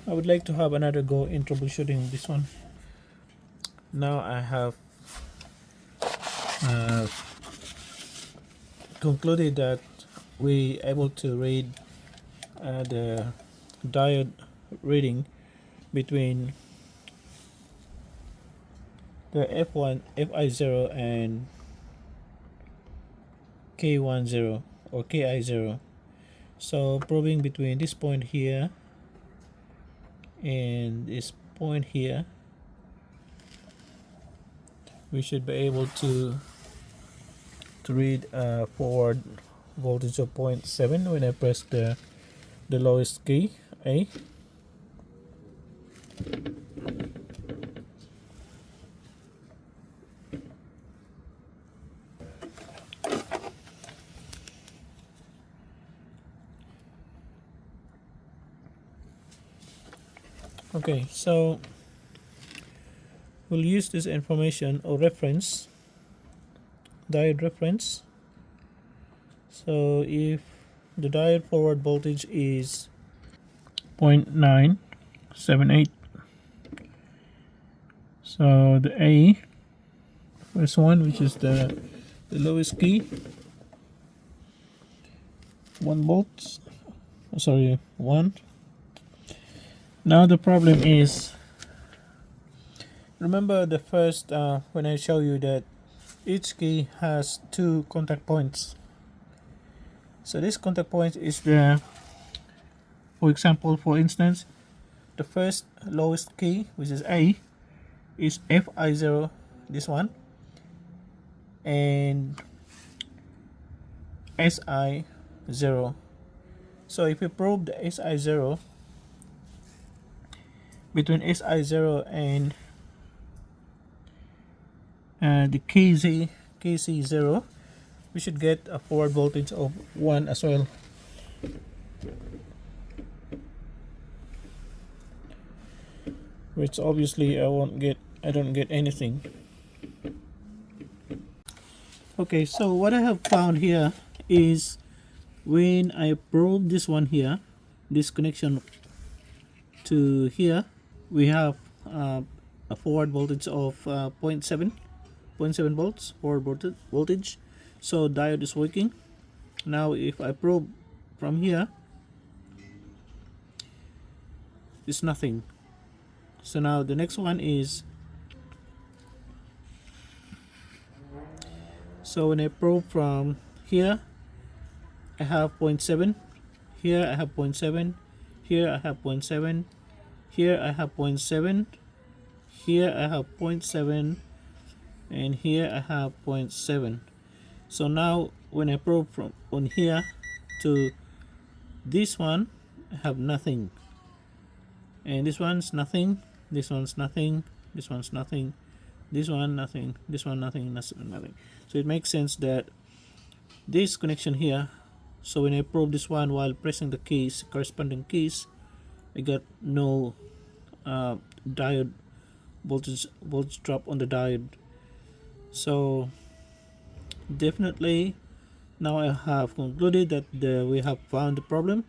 I would like to have another go in troubleshooting this one. Now I have uh, concluded that we able to read the diode reading between the Fi0 and K10 or Ki0. So probing between this point here and this point here, we should be able to read a forward voltage of 0.7 when I press the lowest key A. Okay, so we'll use this information or reference, diode reference. So if the diode forward voltage is 0.978, so the A, first one, which is the lowest key, 1 volts, sorry, 1. Now the problem is, remember the first when I show you that each key has 2 contact points. So this contact point is the, for example, for instance, the first lowest key, which is A, is Fi0, this one, and Si0. So if you probe the Si0, between Si0 and the KC0, we should get a forward voltage of 1 as well. Which obviously I don't get anything. Okay, so what I have found here is when I probe this one here, this connection to here, we have a forward voltage of 0.7 volts forward voltage. So diode is working. Now if I probe from here, it's nothing. So now the next one is, so when I probe from here, I have 0.7, here I have 0.7, here I have 0.7, here I have 0.7, here I have 0.7, and here I have 0.7. So now when I probe from on here to this one, I have nothing, and this one's nothing, this one's nothing, this one's nothing, this one nothing, this one nothing, nothing. So it makes sense that this connection here, so when I probe this one while pressing the keys, corresponding keys, I got no diode voltage drop on the diode. So definitely now I have concluded that we have found the problem.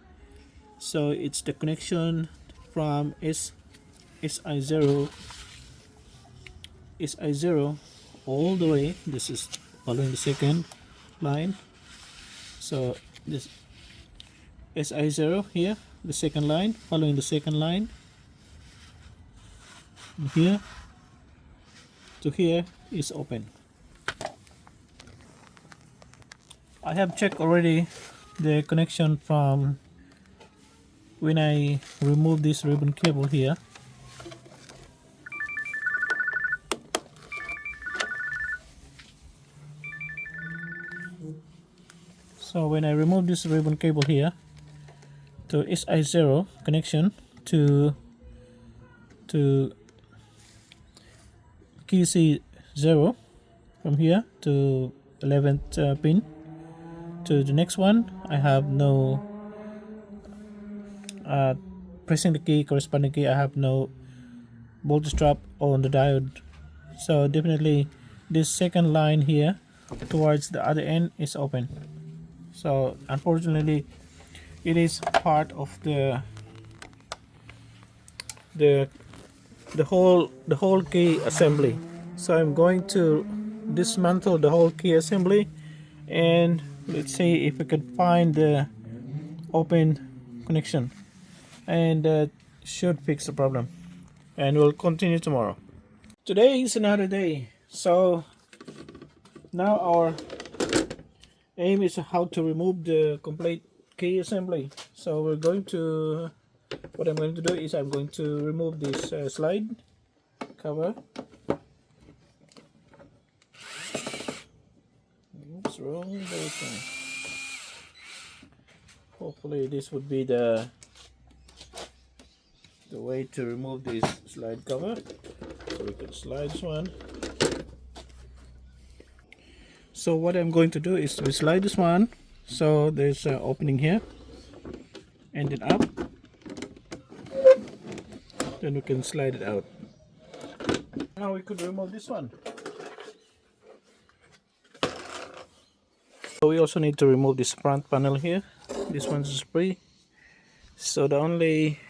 So it's the connection from Si0 all the way. This is following the second line. So this Si0 here, the second line, following the second line, and here to here is open. I have checked already the connection from when I remove this ribbon cable here. So when I remove this ribbon cable here to Si0 connection to KC0, from here to 11th pin to the next one, I have no pressing the key, corresponding key, I have no voltage drop on the diode. So definitely this second line here towards the other end is open. So unfortunately it is part of the the the whole key assembly. So I'm going to dismantle the whole key assembly, and let's see if we can find the open connection, and that should fix the problem. And we'll continue tomorrow. Today is another day. So now our aim is how to remove the complete key assembly. So we're going to, what I'm going to do is I'm going to remove this slide cover. Oops, wrong direction. Hopefully this would be the way to remove this slide cover. So we can slide this one. So what I'm going to do is we slide this one. So there's an opening here, and then up. Then we can slide it out. Now we could remove this one. So we also need to remove this front panel here. This one's free. So the only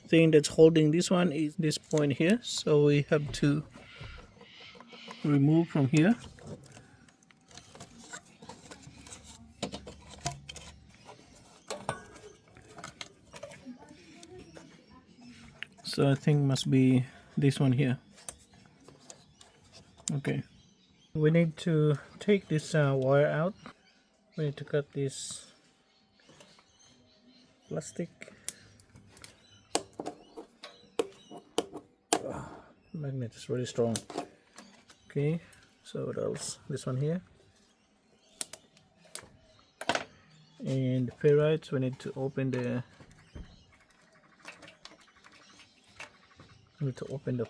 thing that's holding this one is this point here. So we have to remove from here. So I think must be this one here. Okay. We need to take this wire out. We need to cut this plastic. Magnet is really strong. Okay, so what else? This one here. And the ferrites, we need to open the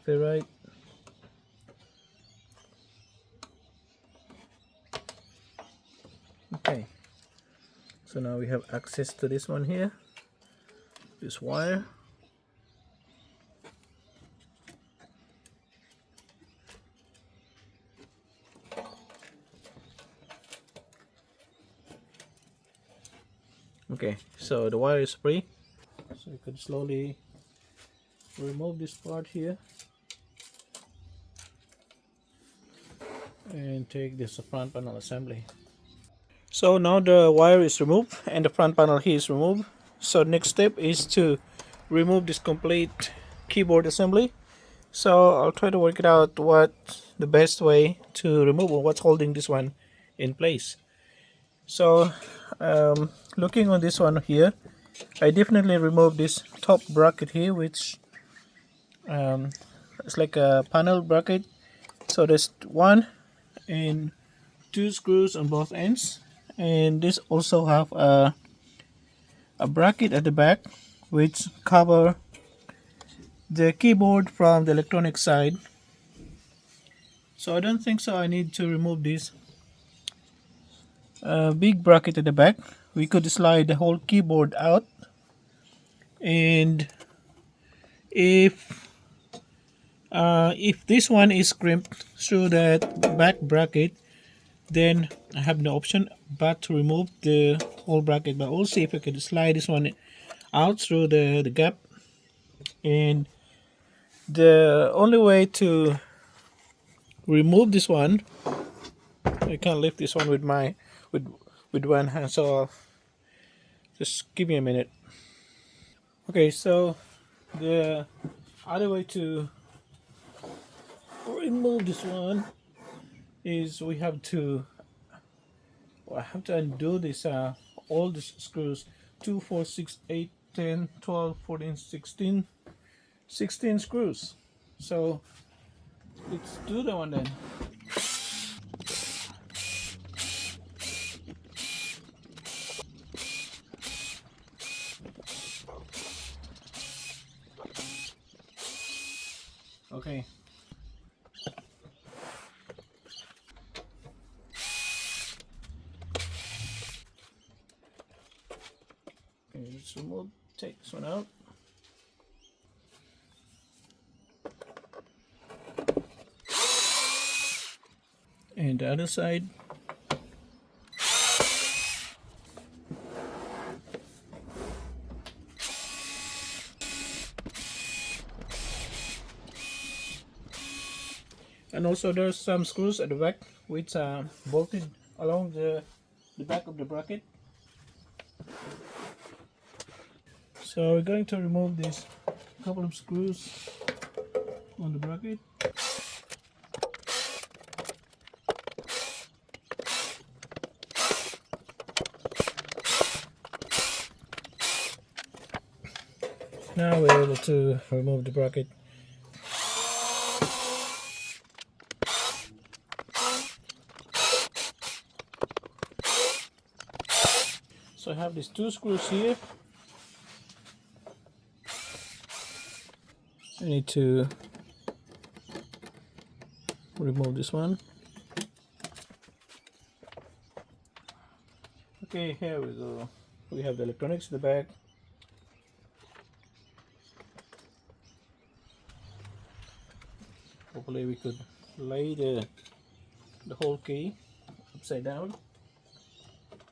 ferrite. Okay, so now we have access to this one here, this wire. Okay, so the wire is free, so you can slowly remove this part here and take this front panel assembly. So now the wire is removed and the front panel here is removed. So next step is to remove this complete keyboard assembly. So I'll try to work it out what the best way to remove or what's holding this one in place. So looking on this one here, I definitely removed this top bracket here, which it's like a panel bracket. So there's 1 and 2 screws on both ends, and this also have a bracket at the back which cover the keyboard from the electronic side. So I don't think so I need to remove this big bracket at the back. We could slide the whole keyboard out, and if this one is crimped through that back bracket, then I have no option but to remove the whole bracket. But we'll see if I can slide this one out through the gap. And the only way to remove this one, I can't lift this one with my with one hand, so just give me a minute. Okay, so the other way to remove this one is I have to undo this all the screws, 2, 4, 6, 8, 10, 12, 14, 16 screws. So let's do that one then. Okay. Okay, let's take this one out. And the other side. And also there's some screws at the back which are bolted along the back of the bracket. So we're going to remove these couple of screws on the bracket. Now we're able to remove the bracket. So I have these two screws here. I need to remove this one. Okay, here we go. We have the electronics in the back. Hopefully we could lay the whole key upside down.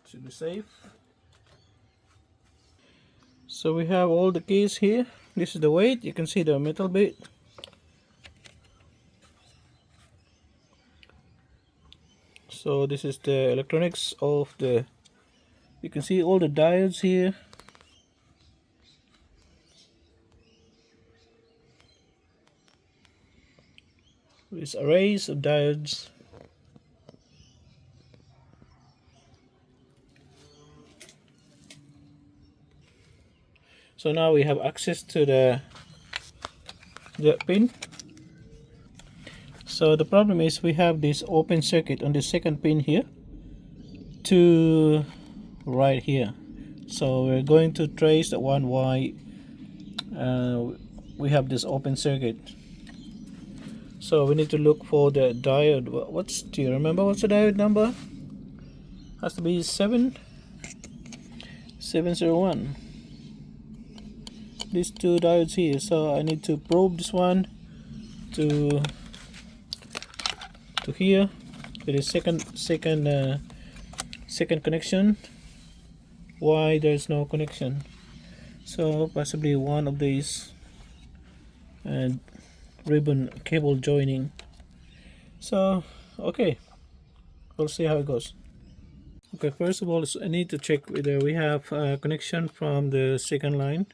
Should be safe. So we have all the keys here. This is the weight. You can see the metal bit. So this is the electronics of the, you can see all the diodes here. These arrays of diodes. So now we have access to the pin. So the problem is we have this open circuit on the second pin here to right here. So we're going to trace the one why we have this open circuit. So we need to look for the diode. Do you remember what's the diode number? Has to be 701. These two diodes here. So I need to probe this one to here, to the second connection. Why there's no connection? So possibly one of these and ribbon cable joining. So okay, we'll see how it goes. Okay, first of all I need to check whether we have a connection from the second line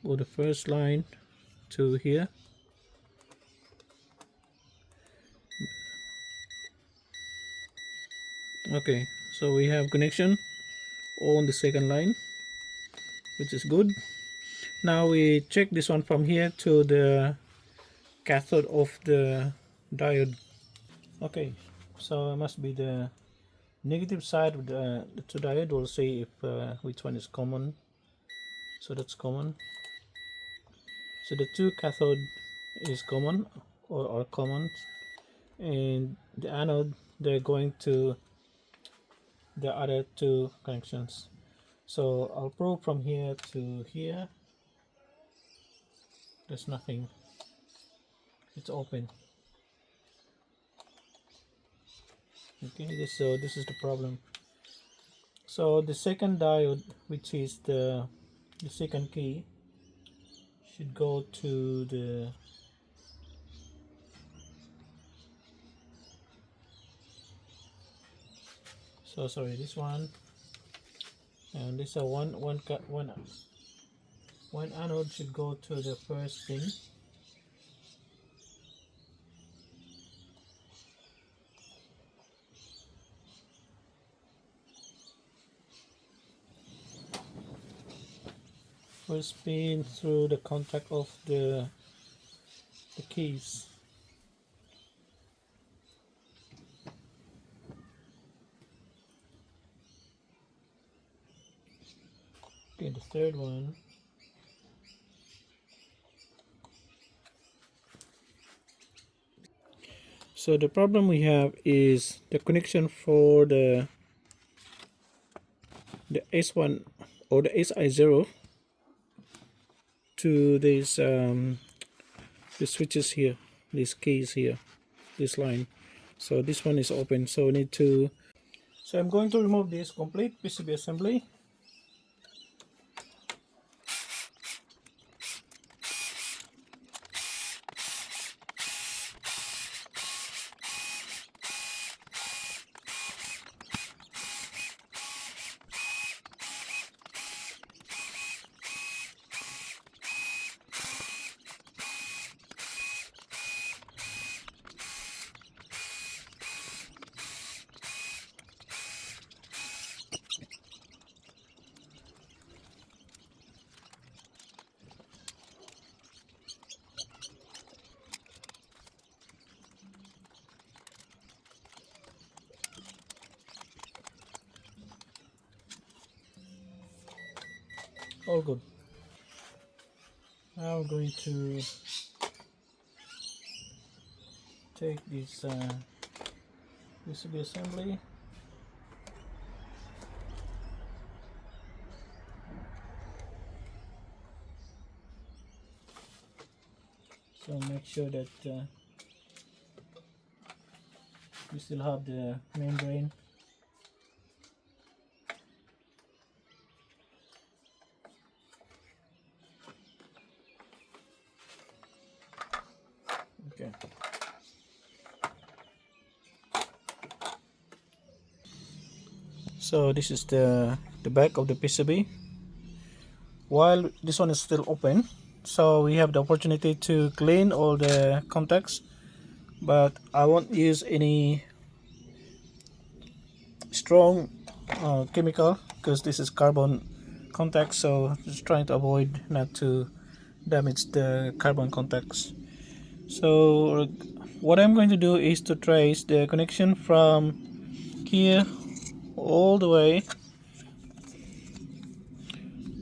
or the first line to here. Okay, so we have connection on the second line, which is good. Now we check this one from here to the cathode of the diode. Okay, so it must be the negative side of the two diode. We'll see if which one is common. So that's common. So the two cathode is common or are common, and the anode they're going to the other two connections. So I'll probe from here to here. There's nothing. It's open. Okay, this is the problem. So the second diode, which is the second key, should go to the this one, and this one anode should go to the first thing. First pin through the contact of the keys. Okay, the third one. So the problem we have is the connection for the S1 or the SI0 to these the switches here, these keys here, this line. So this one is open, so we need to. So I'm going to remove this complete PCB assembly. all good. Now we're going to take this PCB assembly. So make sure that we still have the membrane. Okay. So this is the back of the PCB. While this one is still open, so we have the opportunity to clean all the contacts, but I won't use any strong chemical because this is carbon contact, so just trying to avoid not to damage the carbon contacts. So what I'm going to do is to trace the connection from here all the way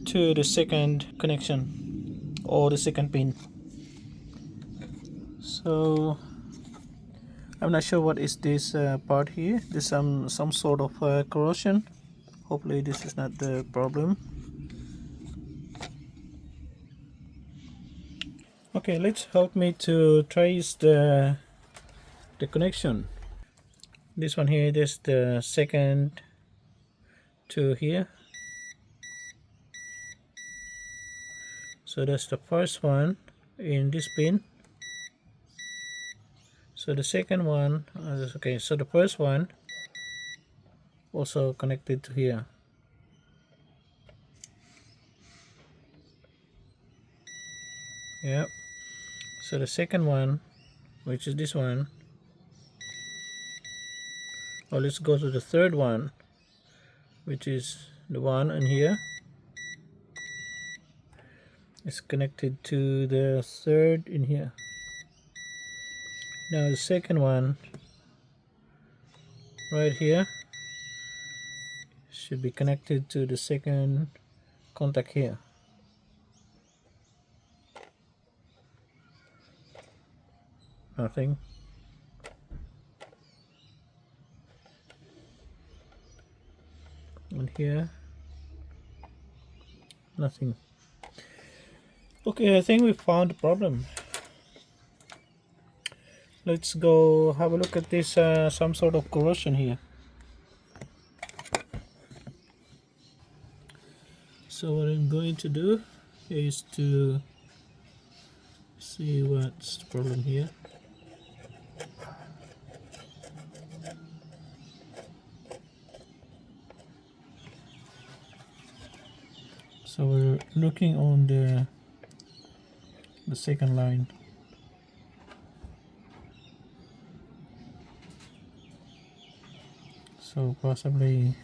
to the second connection or the second pin. So I'm not sure what is this part here. There's some sort of corrosion. Hopefully this is not the problem. Okay, let's help me to trace the connection. This one here, this is the second to here. So that's the first one in this pin. So the second one, okay, so the first one also connected to here. Yep. So the second one, which is this one, or let's go to the third one, which is the one in here. It's connected to the third in here. Now the second one right here should be connected to the second contact here. Nothing. And here, nothing. Okay, I think we found the problem. Let's go have a look at this some sort of corrosion here. So what I'm going to do is to see what's the problem here. So we're looking on the second line. So possibly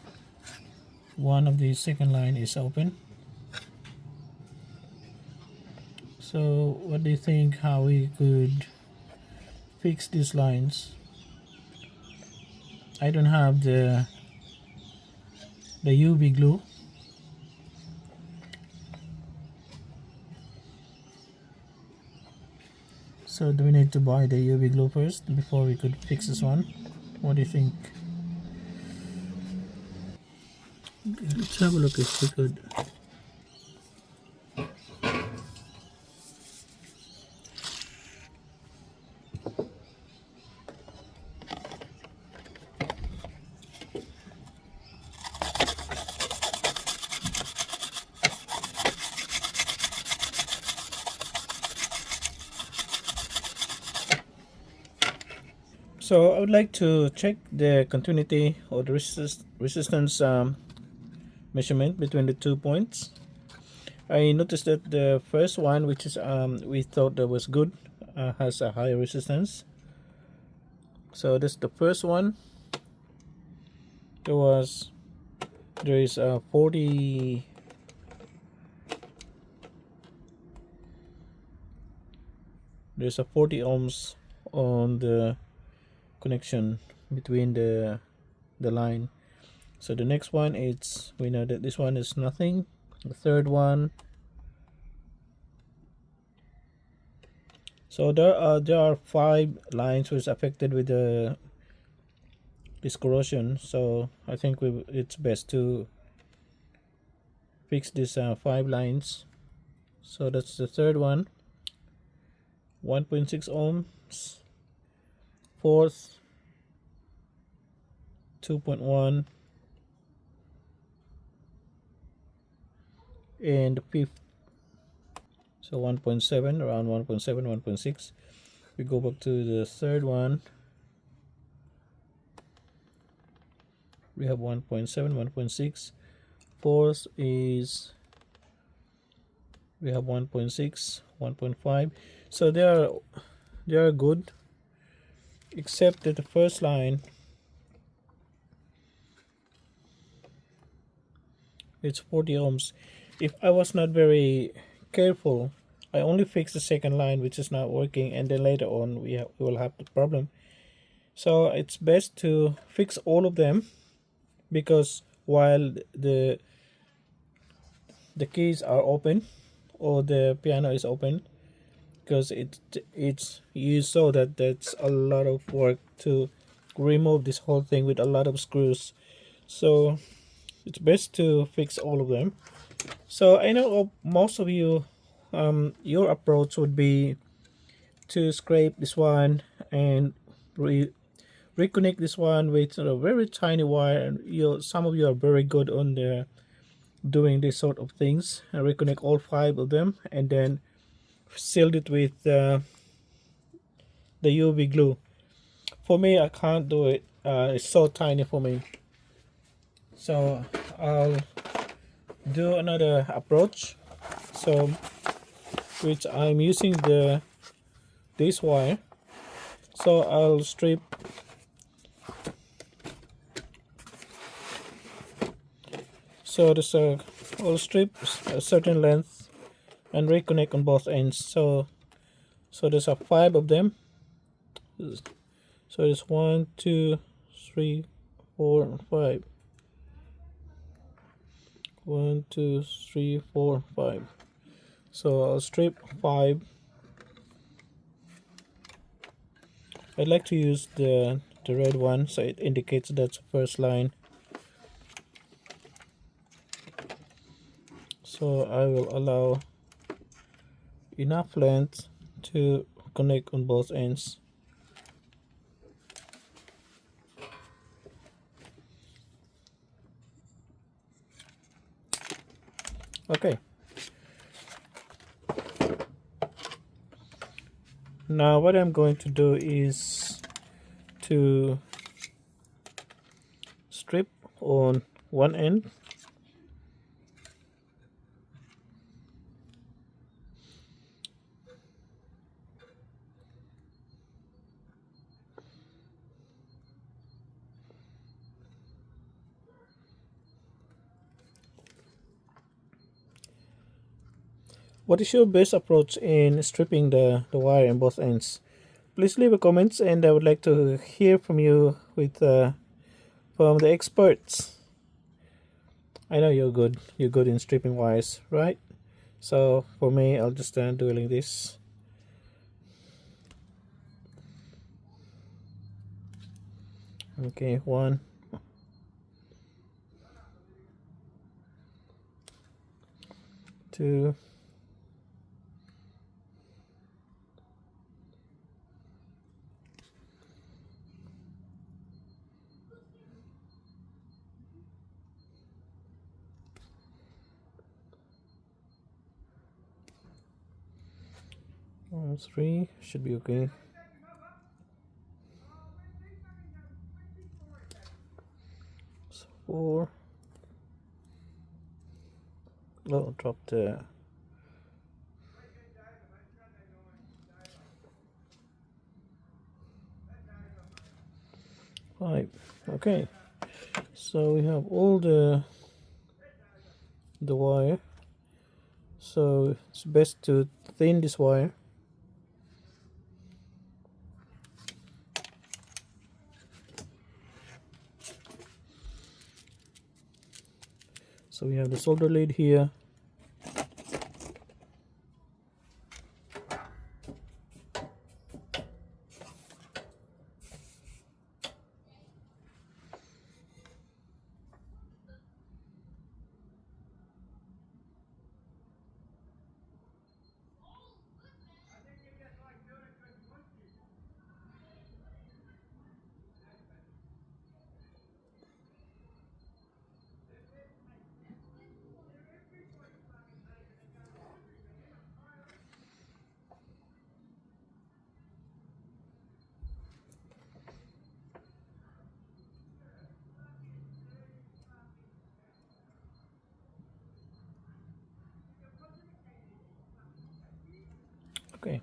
one of the second line is open. So what do you think how we could fix these lines? I don't have the UV glue. So do we need to buy the UV glue first before we could fix this one? What do you think? Let's have a look if we could. So I would like to check the continuity or the resistance measurement between the 2 points. I noticed that the first one, which is we thought that was good, has a higher resistance. So that's the first one. There is a 40. There's a 40 ohms on the connection between the line. So the next one, we know that this one is nothing, the third one. So there are 5 lines which affected with this corrosion. So I think it's best to fix these 5 lines. So that's the third one. 1.6 ohms. Fourth, 2.1, and fifth, so 1.7, around 1.7, 1.6. We go back to the third one. We have 1.7, 1.6. Fourth is we have 1.6, 1.5. So they are good, except that the first line, it's 40 ohms. If I was not very careful, I only fixed the second line, which is not working, and then later on we will have the problem. So it's best to fix all of them, because while the keys are open or the piano is open, because it's you saw that that's a lot of work to remove this whole thing with a lot of screws. So it's best to fix all of them. So I know most of you, your approach would be to scrape this one and reconnect this one with a very tiny wire. And some of you are very good on the doing this sort of things, and reconnect all 5 of them and then seal it with the UV glue. For me, I can't do it. It's so tiny for me. So I'll do another approach. So which I'm using this wire. So I'll strip I'll strip a certain length and reconnect on both ends. So there's 5 of them. So it's 1, 2, 3, 4, 5. 1, 2, 3, 4, 5. So I'll strip 5. I'd like to use the red one, so it indicates that's the first line. So I will allow enough length to connect on both ends. Okay. Now what I'm going to do is to strip on one end. What is your best approach in stripping the wire in both ends? Please leave a comments, and I would like to hear from you with from the experts. I know you're good. You're good in stripping wires, right? So for me, I'll just doing this. Okay, 1, 2, 3 should be okay. 4. Oh, drop the 5. Okay, so we have all the wire. So it's best to thin this wire. So we have the solder lid here. Okay.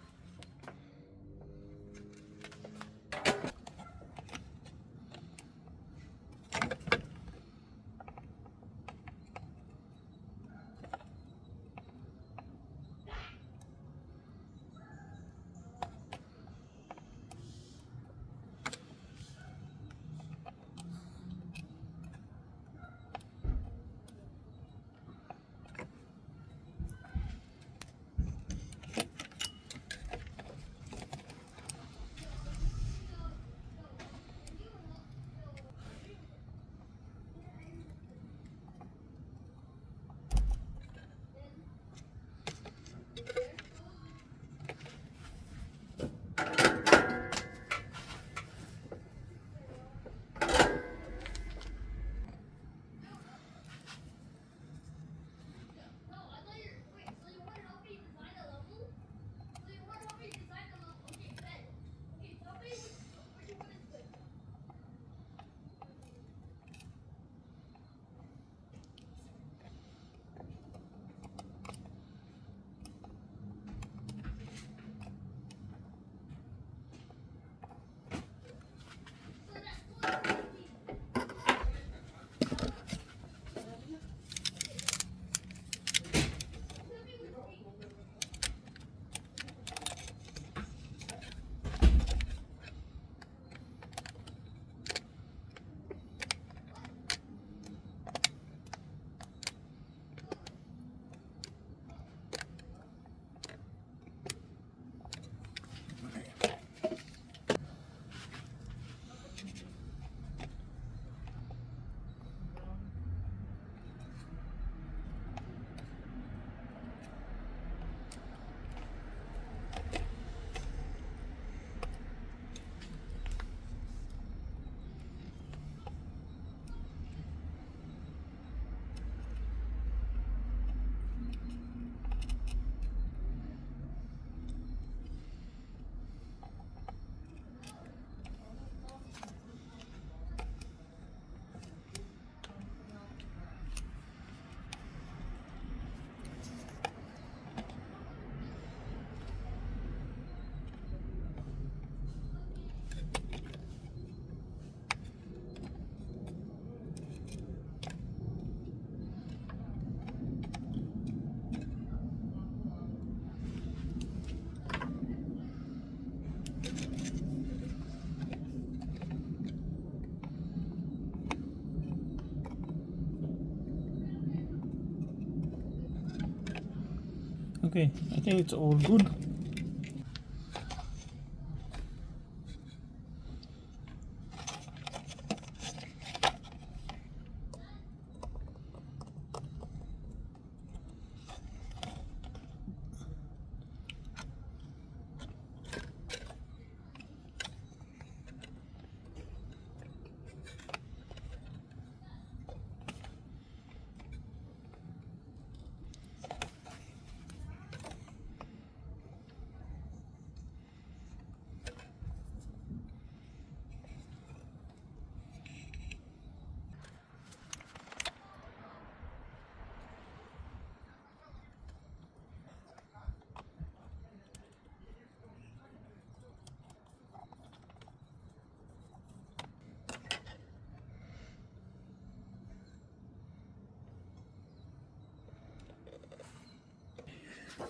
Okay, I think it's all good.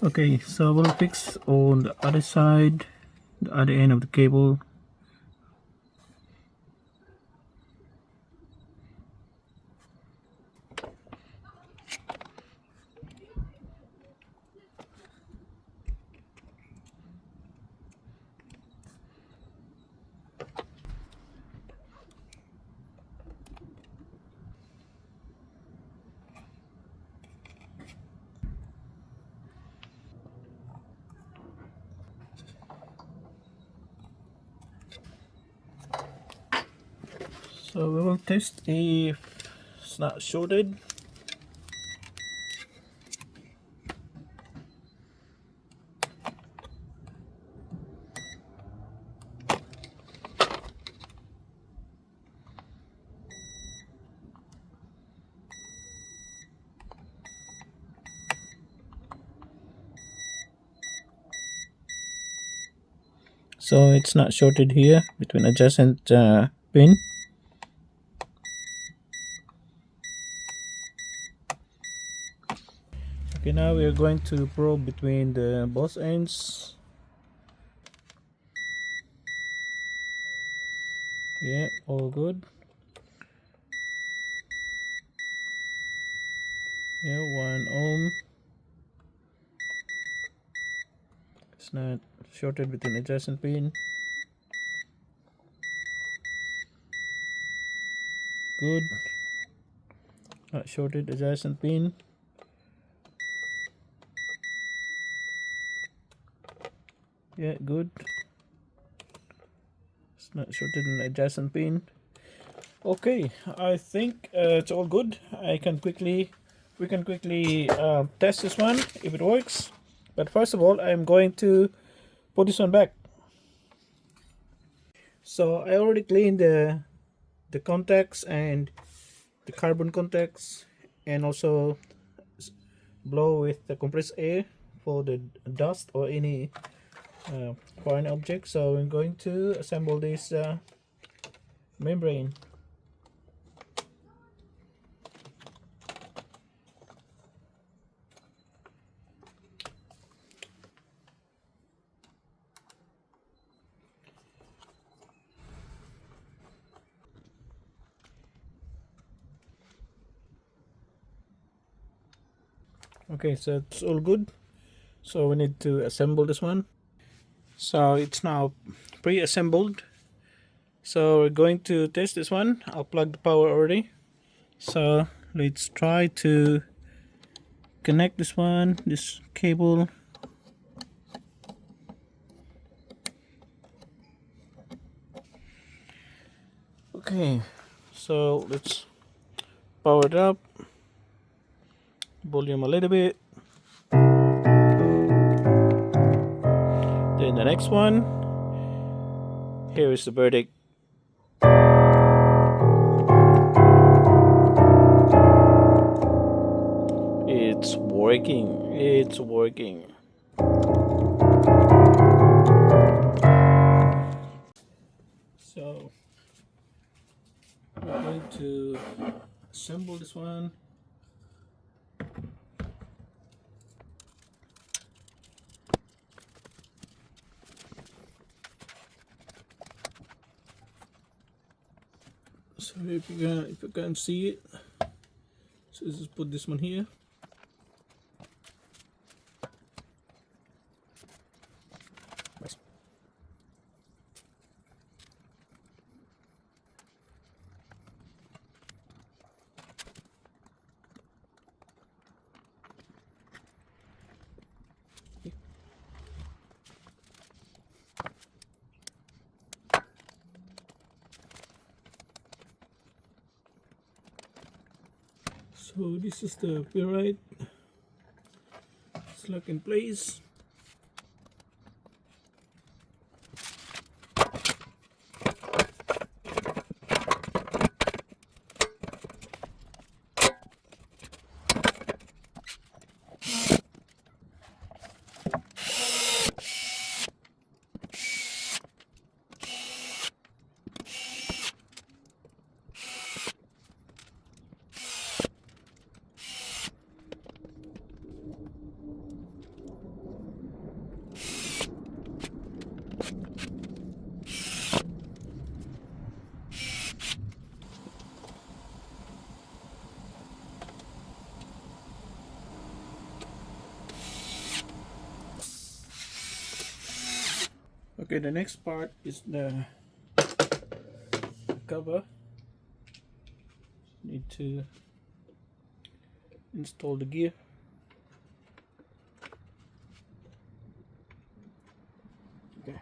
Okay, so we'll fix on the other side, the other end of the cable. So we will test if it's not shorted. so it's not shorted here between adjacent pin. Okay, now we are going to probe between the both ends. Yeah, all good. Yeah, 1 ohm. It's not shorted with an adjacent pin. Good. Not shorted adjacent pin. Yeah, good. It's not shorted in adjacent pin. Okay, I think it's all good. We can quickly test this one if it works. But first of all, I'm going to put this one back. So I already cleaned the contacts and the carbon contacts, and also blow with the compressed air for the dust or any foreign object. So I'm going to assemble this membrane. Okay, so it's all good. So we need to assemble this one. So it's now pre-assembled. So we're going to test this one. I'll plug the power already. So let's try to connect this one, this cable. Okay, so let's power it up, volume a little bit. Then the next one, here is the verdict. It's working, it's working. So we're going to assemble this one. So if you can see it, so let's just put this one here. So this is the pyramid. It's locked in place. Okay, the next part is the cover. Need to install the gear. Okay.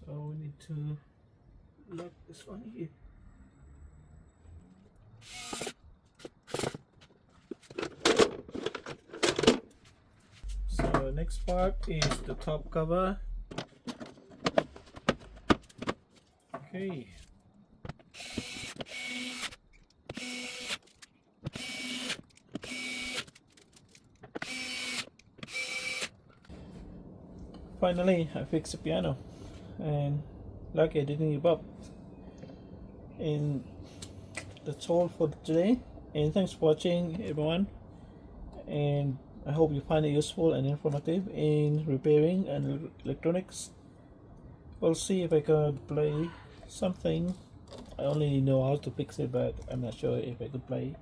So we need to lock this one here. So next part is the top cover. Okay. Finally, I fixed the piano, and lucky I didn't give up. And that's all for today. And thanks for watching, everyone. And I hope you find it useful and informative in repairing and electronics. We'll see if I could play something. I only know how to fix it, but I'm not sure if I could play.